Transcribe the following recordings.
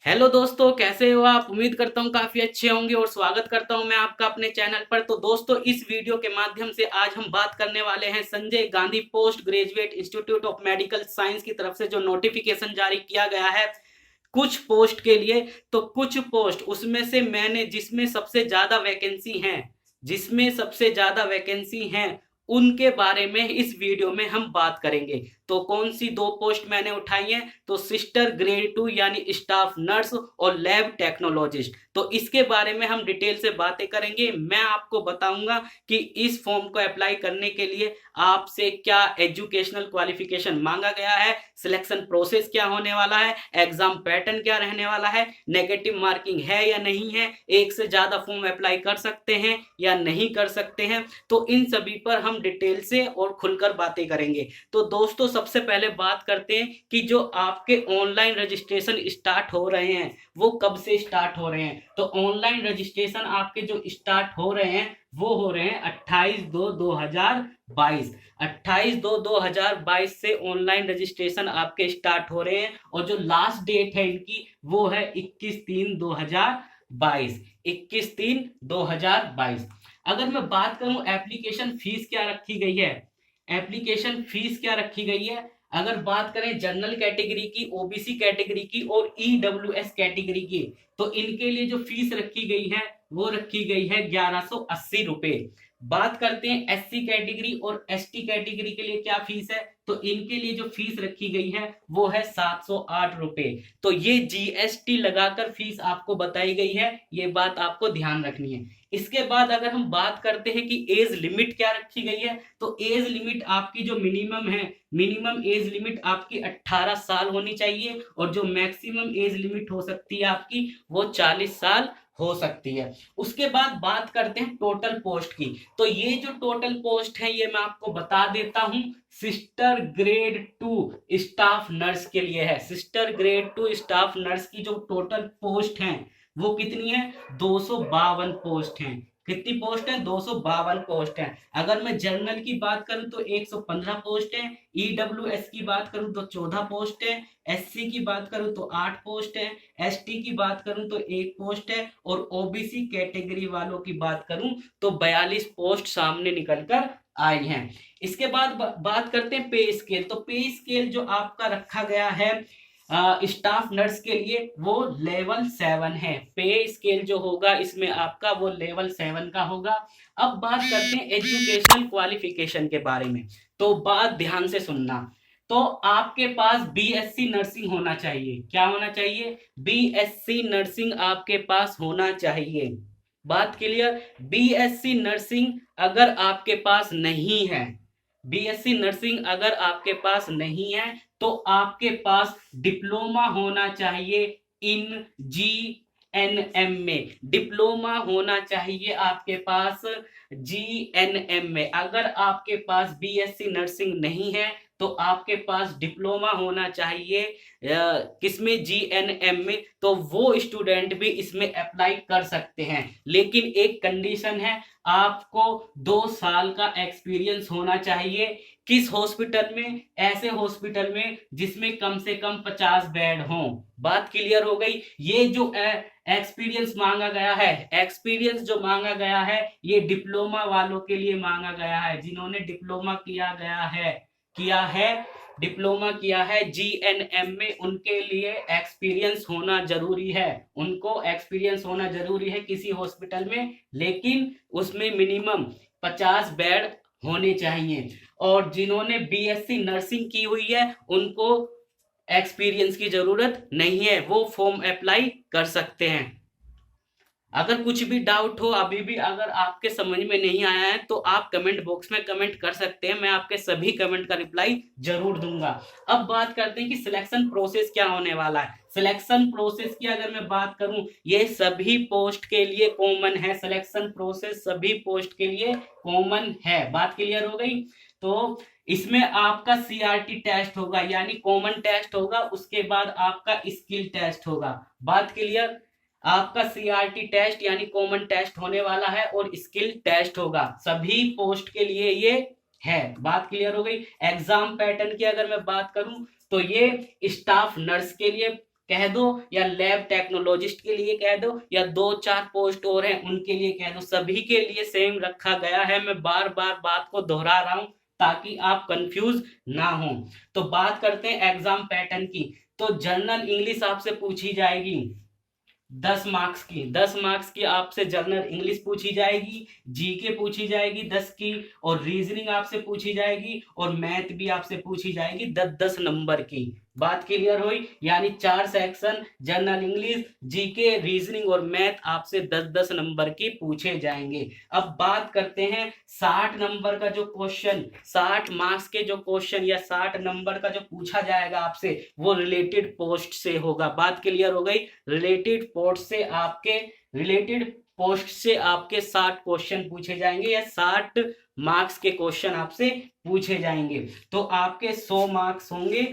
Hello दोस्तों, कैसे हो आप। उम्मीद करता हूँ काफी अच्छे होंगे और स्वागत करता हूँ मैं आपका अपने चैनल पर। तो दोस्तों, इस वीडियो के माध्यम से आज हम बात करने वाले हैं Sanjay Gandhi post graduate institute of medical science की तरफ से जो नोटिफिकेशन जारी किया गया है कुछ पोस्ट के लिए। तो कुछ पोस्ट उसमें से मैंने जिसमें सबसे ज्यादा वैकेंसी हैं उनके बारे में इस वीडियो में हम बात करेंगे। तो कौन सी दो पोस्ट मैंने उठाई हैं, तो सिस्टर ग्रेड 2 यानी स्टाफ नर्स और लैब टेक्नोलॉजिस्ट। तो इसके बारे में हम डिटेल से बातें करेंगे। मैं आपको बताऊंगा कि इस फॉर्म को अप्लाई करने के लिए आपसे क्या एजुकेशनल क्वालिफिकेशन मांगा गया है, सिलेक्शन प्रोसेस क्या होने वाला है, एग्जाम पैटर्न क्या रहने वाला है, नेगेटिव मार्किंग है या नहीं है, एक से ज्यादा फॉर्म अप्लाई कर सकते हैं या नहीं कर सकते हैं। तो इन सभी पर हम डिटेल से और खुलकर बातें करेंगे। तो दोस्तों, सबसे पहले बात करते हैं कि जो आपके ऑनलाइन रजिस्ट्रेशन स्टार्ट हो रहे हैं वो कब से स्टार्ट हो रहे हैं। तो ऑनलाइन रजिस्ट्रेशन आपके जो स्टार्ट हो रहे हैं वो हो रहे हैं 28/2/2022। 28/2/2022 से ऑनलाइन रजिस्ट्रेशन आपके स्टार्ट हो रहे हैं और जो लास्ट डेट है इनकी वो है 21/3/2022। 21/3/2022। अगर मैं बात करूं एप्लीकेशन फीस क्या रखी गई है, एप्लीकेशन फीस क्या रखी गई है, अगर बात करें जनरल कैटेगरी की, ओबीसी कैटेगरी की और ईडब्ल्यूएस कैटेगरी की, तो इनके लिए जो फीस रखी गई है वो रखी गई है 1180 रुपए। बात करते हैं एससी कैटेगरी और एसटी कैटेगरी के लिए क्या फीस है, तो इनके लिए जो फीस रखी गई है वो है 708 रुपए। तो ये जीएसटी लगाकर फीस आपको बताई गई है, ये बात आपको ध्यान रखनी है। इसके बाद अगर हम बात करते हैं कि एज लिमिट क्या रखी गई है, तो एज लिमिट आपकी जो मिनिमम है, मिनिमम एज लिमिट आपकी 18 साल होनी चाहिए और जो मैक्सिमम एज लिमिट हो सकती है आपकी वो 40 साल हो सकती है। उसके बाद बात करते हैं टोटल पोस्ट की। तो ये जो टोटल पोस्ट है ये मैं आपको बता देता हूं, सिस्टर ग्रेड 2 स्टाफ नर्स के लिए है। सिस्टर ग्रेड 2 स्टाफ नर्स की जो टोटल पोस्ट है वो कितनी है, 252 पोस्ट हैं। कितनी पोस्ट है, 252 पोस्ट हैं। अगर मैं जनरल की बात करूं तो 115 पोस्ट है, ईडब्ल्यूएस की बात करूं तो 14 पोस्ट है, एससी की बात करूं तो 8 पोस्ट है, एसटी की बात करूं तो 1 पोस्ट है और ओबीसी कैटेगरी वालों की बात करूं तो 42 पोस्ट सामने निकलकर आई हैं। इसके बाद बात करते हैं पे स्केल। तो पे स्केल जो आपका रखा गया है स्टाफ नर्स के लिए वो लेवल 7 है। पे स्केल जो होगा इसमें आपका वो लेवल 7 का होगा। अब बात करते हैं एजुकेशनल क्वालिफिकेशन के बारे में। तो बात ध्यान से सुनना। तो आपके पास बीएससी नर्सिंग होना चाहिए। क्या होना चाहिए, बीएससी नर्सिंग आपके पास होना चाहिए। बात क्लियर। बीएससी नर्सिंग अगर आपके पास नहीं है, बीएससी नर्सिंग अगर आपके पास नहीं है तो आपके पास डिप्लोमा होना चाहिए इन जीएनएम में। डिप्लोमा होना चाहिए आपके पास जीएनएम में। अगर आपके पास बीएससी नर्सिंग नहीं है तो आपके पास डिप्लोमा होना चाहिए किसमें, जीएनएम में। तो वो स्टूडेंट भी इसमें अप्लाई कर सकते हैं, लेकिन एक कंडीशन है, आपको 2 साल का एक्सपीरियंस होना चाहिए। किस हॉस्पिटल में, ऐसे हॉस्पिटल में जिसमें कम से कम 50 बेड हों। बात क्लियर हो गई। ये जो एक्सपीरियंस मांगा गया है, एक्सपीरियंस जो मांगा गया है ये डिप्लोमा वालों के लिए मांगा गया है, जिन्होंने डिप्लोमा किया है डिप्लोमा किया है जीएनएम में, उनके लिए एक्सपीरियंस होना जरूरी है। उनको एक्सपीरियंस होना जरूरी है किसी हॉस्पिटल में, लेकिन उसमें मिनिमम 50 बेड होने चाहिए। और जिन्होंने बीएससी नर्सिंग की हुई है उनको एक्सपीरियंस की जरूरत नहीं है, वो फॉर्म अप्लाई कर सकते हैं। अगर कुछ भी डाउट हो, अभी भी अगर आपके समझ में नहीं आया है तो आप कमेंट बॉक्स में कमेंट कर सकते हैं, मैं आपके सभी कमेंट का रिप्लाई जरूर दूंगा। अब बात करते हैं कि सिलेक्शन प्रोसेस क्या होने वाला है। सिलेक्शन प्रोसेस की अगर मैं बात करूं, ये सभी पोस्ट के लिए कॉमन है। सिलेक्शन प्रोसेस सभी पोस्ट के लिए कॉमन है। बात क्लियर हो गई। तो इसमें आपका सीआरटी टेस्ट होगा यानी कॉमन टेस्ट होगा, उसके बाद आपका स्किल टेस्ट होगा। बात क्लियर। आपका सीआरटी टेस्ट यानी कॉमन टेस्ट होने वाला है और स्किल टेस्ट होगा, सभी पोस्ट के लिए ये है। बात क्लियर हो गई। एग्जाम पैटर्न की अगर मैं बात करूं तो ये स्टाफ नर्स के लिए कह दो, या लैब टेक्नोलॉजिस्ट के लिए कह दो, या 2-4 पोस्ट और हैं उनके लिए कह दो, सभी के लिए सेम रखा गया है। मैं बार बार बात को दोहरा रहा हूं ताकि आप कंफ्यूज ना हो। तो बात करते हैं एग्जाम पैटर्न की। तो जनरल इंग्लिश आपसे पूछी जाएगी 10 मार्क्स की आपसे जनरल इंग्लिश पूछी जाएगी, जीके पूछी जाएगी 10 की, और रीजनिंग आपसे पूछी जाएगी, और मैथ भी आपसे पूछी जाएगी 10-10 नंबर की। बात क्लियर हुई? यानी 4 section general English, GK, reasoning और मैथ आपसे 10-10 नंबर की पूछे जाएंगे। अब बात करते हैं 60 नंबर का जो क्वेश्चन, 60 मार्क्स के जो क्वेश्चन या 60 नंबर का जो पूछा जाएगा आपसे, वो रिलेटेड पोस्ट से होगा। बात क्लियर हो गई? रिलेटेड पोस्ट से आपके 60 क्वेश्चन पूछे जाएंगे या 60 मार्क्स के क्वेश्चन आपसे पूछे जाएंगे। तो आपके 100 मार्क्स होंगे।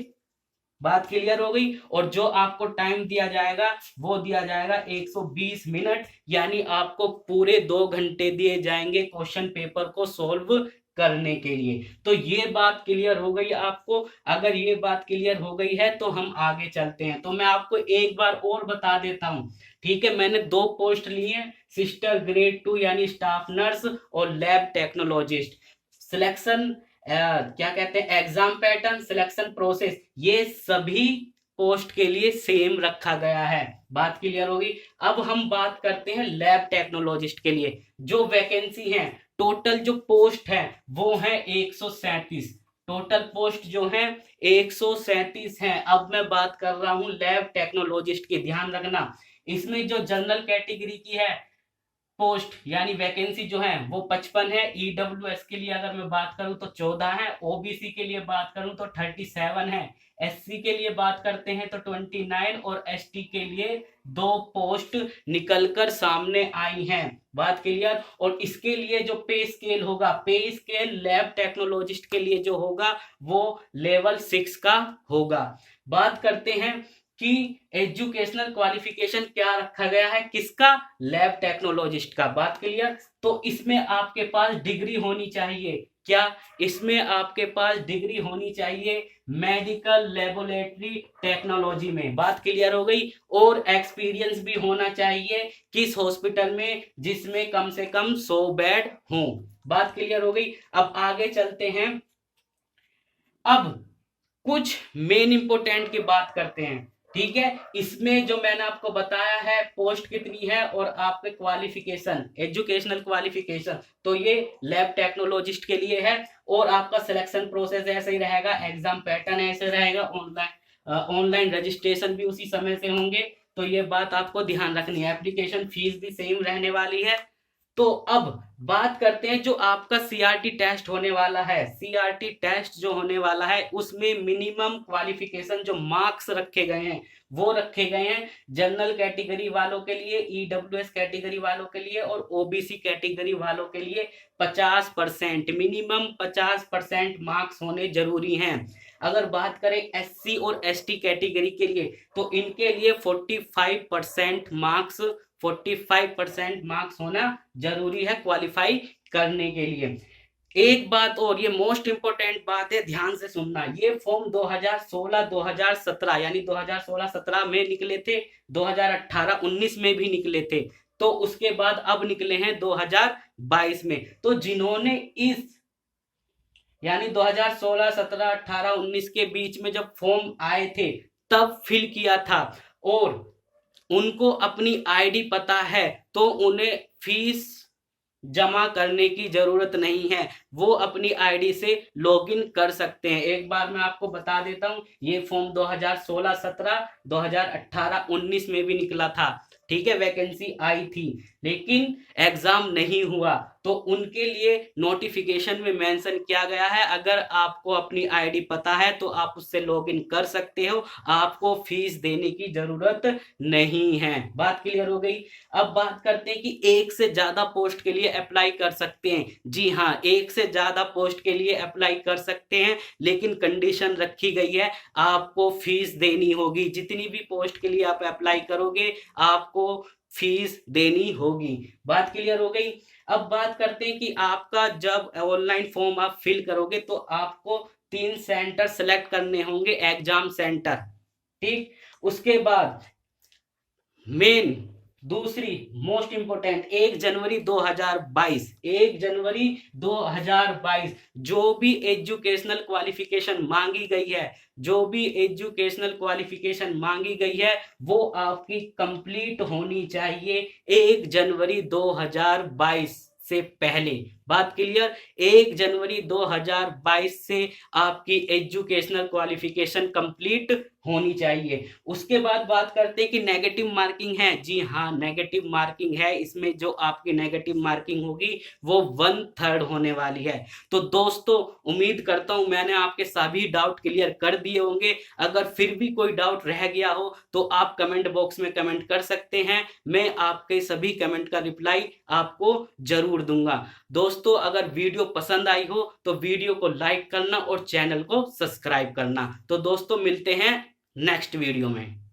बात क्लियर हो गई? और जो आपको टाइम दिया जाएगा वो दिया जाएगा 120 मिनट, यानी आपको पूरे 2 घंटे दिए जाएंगे क्वेश्चन पेपर को सॉल्व करने के लिए। तो ये बात क्लियर हो गई आपको? अगर ये बात क्लियर हो गई है तो हम आगे चलते हैं। तो मैं आपको एक बार और बता देता हूं, ठीक है? मैंने 2 पोस्ट ली है, सिस्टर ग्रेड 2 यानी स्टाफ नर्स और लैब टेक्नोलॉजिस्ट। सिलेक्शन क्या कहते हैं, एग्जाम पैटर्न, सिलेक्शन प्रोसेस, ये सभी पोस्ट के लिए सेम रखा गया है। बात क्लियर होगी? अब हम बात करते हैं लैब टेक्नोलॉजिस्ट के लिए। जो वैकेंसी है, टोटल जो पोस्ट है वो है 137। टोटल पोस्ट जो है 137 है। अब मैं बात कर रहा हूं लैब टेक्नोलॉजिस्ट की, ध्यान रखना। इसमें जो जनरल कैटेगरी की है पोस्ट यानी वैकेंसी जो है वो 55 है। ईडब्ल्यूएस के लिए अगर मैं बात करूं तो 14 है। ओबीसी के लिए बात करूं तो 37 है। एससी के लिए बात करते हैं तो 29, और एसटी के लिए 2 पोस्ट निकलकर सामने आई हैं। बात क्लियर? और इसके लिए जो पे स्केल होगा, पे स्केल लैब टेक्नोलॉजिस्ट के लिए जो होगा वो लेवल 6 का होगा। बात करते हैं कि एजुकेशनल क्वालिफिकेशन क्या रखा गया है, किसका? लैब टेक्नोलॉजिस्ट का। बात क्लियर? तो इसमें आपके पास डिग्री होनी चाहिए। क्या? इसमें आपके पास डिग्री होनी चाहिए मेडिकल लेबोरेटरी टेक्नोलॉजी में। बात क्लियर हो गई? और एक्सपीरियंस भी होना चाहिए किस हॉस्पिटल में, जिसमें कम से कम 100 बेड हो। बात क्लियर हो गई? अब आगे चलते हैं। अब कुछ मेन इंपोर्टेंट की बात करते हैं, ठीक है? इसमें जो मैंने आपको बताया है पोस्ट कितनी है और आपके क्वालिफिकेशन, एजुकेशनल क्वालिफिकेशन, तो ये लैब टेक्नोलॉजिस्ट के लिए है। और आपका सिलेक्शन प्रोसेस ऐसे ही रहेगा, एग्जाम पैटर्न ऐसे रहेगा, ऑनलाइन रजिस्ट्रेशन भी उसी समय से होंगे। तो ये बात आपको ध्यान रखनी है। एप्लीकेशन फीस भी सेम रहने वाली है। तो अब बात करते हैं जो आपका सीआरटी टेस्ट होने वाला है। सीआरटी टेस्ट जो होने वाला है उसमें मिनिमम क्वालिफिकेशन जो मार्क्स रखे गए हैं वो रखे गए हैं जनरल कैटेगरी वालों के लिए, ईडब्ल्यूएस कैटेगरी वालों के लिए और ओबीसी कैटेगरी वालों के लिए 50%, मिनिमम 50% मार्क्स होने जरूरी हैं। अगर बात करें एससी और एसटी कैटेगरी के लिए तो इनके लिए 45% मार्क्स होना जरूरी है क्वालिफाई करने के लिए। एक बात और, ये मोस्ट इंपोर्टेंट बात है, ध्यान से सुनना। ये फॉर्म 2016-2017 यानी 2016-17 में निकले थे, 2018-19 में भी निकले थे, तो उसके बाद अब निकले हैं 2022 में। तो जिन्होंने इस यानी 2016, 17, 18, 19 के बीच में जब फॉर्म आए थे तब फिल किया था और उनको अपनी आईडी पता है तो उन्हें फीस जमा करने की जरूरत नहीं है, वो अपनी आईडी से लॉगिन कर सकते हैं। एक बार मैं आपको बता देता हूं, ये फॉर्म 2016-17, 2018-19 में भी निकला था, ठीक है? वैकेंसी आई थी लेकिन एग्जाम नहीं हुआ, तो उनके लिए नोटिफिकेशन में मेंशन किया गया है अगर आपको अपनी आईडी पता है तो आप उससे लॉगिन कर सकते हो, आपको फीस देने की जरूरत नहीं है। बात क्लियर हो गई? अब बात करते हैं कि एक से ज्यादा पोस्ट के लिए अप्लाई कर सकते हैं। जी हाँ, एक से ज्यादा पोस्ट के लिए अप्लाई कर सकते हैं, लेकिन कंडीशन रखी गई है, आपको फीस देनी होगी। जितनी भी पोस्ट के लिए आप अप्लाई करोगे आपको फीस देनी होगी। बात क्लियर हो गई? अब बात करते हैं कि आपका जब ऑनलाइन फॉर्म आप फिल करोगे तो आपको 3 सेंटर सेलेक्ट करने होंगे, एग्जाम सेंटर, ठीक? उसके बाद मेन दूसरी मोस्ट इंपोर्टेंट 1 जनवरी 2022, 1 जनवरी 2022 जो भी एजुकेशनल क्वालिफिकेशन मांगी गई है, जो भी एजुकेशनल क्वालिफिकेशन मांगी गई है वो आपकी कंप्लीट होनी चाहिए 1 जनवरी 2022 से पहले। बात क्लियर? 1 जनवरी 2022 से आपकी एजुकेशनल क्वालिफिकेशन कंप्लीट होनी चाहिए। उसके बाद बात करते हैं कि नेगेटिव मार्किंग है। जी हाँ, नेगेटिव मार्किंग है। इसमें जो आपकी नेगेटिव मार्किंग होगी वो 1/3 होने वाली है। तो दोस्तों उम्मीद करता हूं मैंने आपके सभी डाउट क्लियर कर दिए होंगे। अगर फिर भी कोई डाउट रह गया हो तो आप कमेंट बॉक्स में कमेंट कर सकते हैं, मैं आपके सभी कमेंट का रिप्लाई आपको जरूर दूंगा। दोस्तों अगर वीडियो पसंद आई हो तो वीडियो को लाइक करना और चैनल को सब्सक्राइब करना। तो दोस्तों मिलते हैं नेक्स्ट वीडियो में।